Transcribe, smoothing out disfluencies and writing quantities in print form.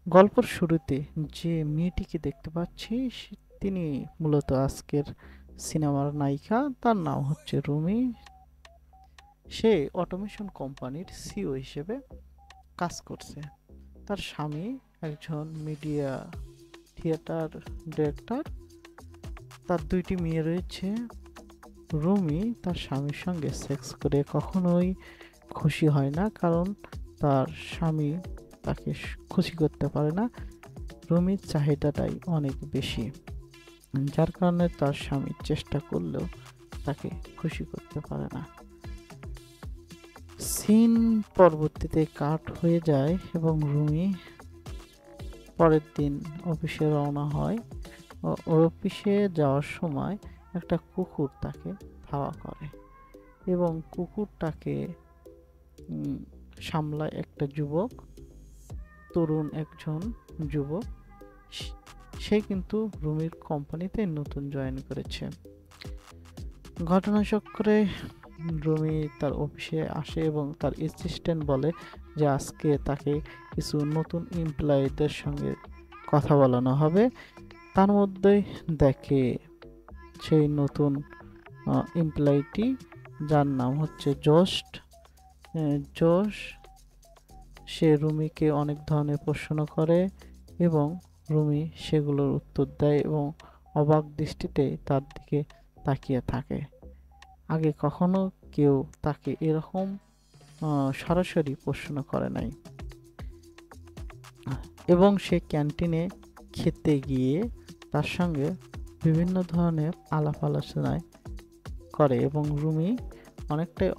গল্পের শুরুতে যে মেয়েটিকে দেখতে পাচ্ছি তিনি মূলত আজকের সিনেমার নায়িকা। তার নাম হচ্ছে রুমি। সে অটোমেশন কোম্পানির সিইও হিসেবে কাজ করছে। তার স্বামী একজন মিডিয়া থিয়েটার ডিরেক্টর। তার দুইটি মেয়ে রয়েছে। রুমি তার স্বামীর সঙ্গে সেক্স করে কখনোই খুশি হয় না, কারণ তার স্বামী তাকে খুশি করতে পারে না। রুমির চাহিদাটাই অনেক বেশি, যার কারণে তার স্বামী চেষ্টা করলেও তাকে খুশি করতে পারে না। সিন পরবর্তীতে কাট হয়ে যায় এবং রুমি পরের দিন অফিসে রওনা হয়। ওর অফিসে যাওয়ার সময় একটা কুকুর তাকে ধাওয়া করে এবং কুকুরটাকে সামলায় একটা যুবক, তরুণ একজন যুবক। সে কিন্তু রুমির কোম্পানিতে নতুন জয়েন করেছে। ঘটনাচক্রে রুমি তার অফিসে আসে এবং তার অ্যাসিস্ট্যান্ট বলে যে আজকে তাকে কিছু নতুন এমপ্লয়িদের সঙ্গে কথা বলানো হবে। তার মধ্যেই দেখে সেই নতুন এমপ্লয়িটি, যার নাম হচ্ছে জোশ। সে রুমিকে অনেক ধরনের প্রশ্ন করে এবং রুমি সেগুলোর উত্তর দেয় এবং অবাক দৃষ্টিতে তার দিকে তাকিয়ে থাকে। আগে কখনো কেউ তাকে এরকম সরাসরি প্রশ্ন করে নাই। এবং সে ক্যান্টিনে খেতে গিয়ে তার সঙ্গে বিভিন্ন ধরনের আলাপ আলোচনায় করে এবং রুমি অনেকটাই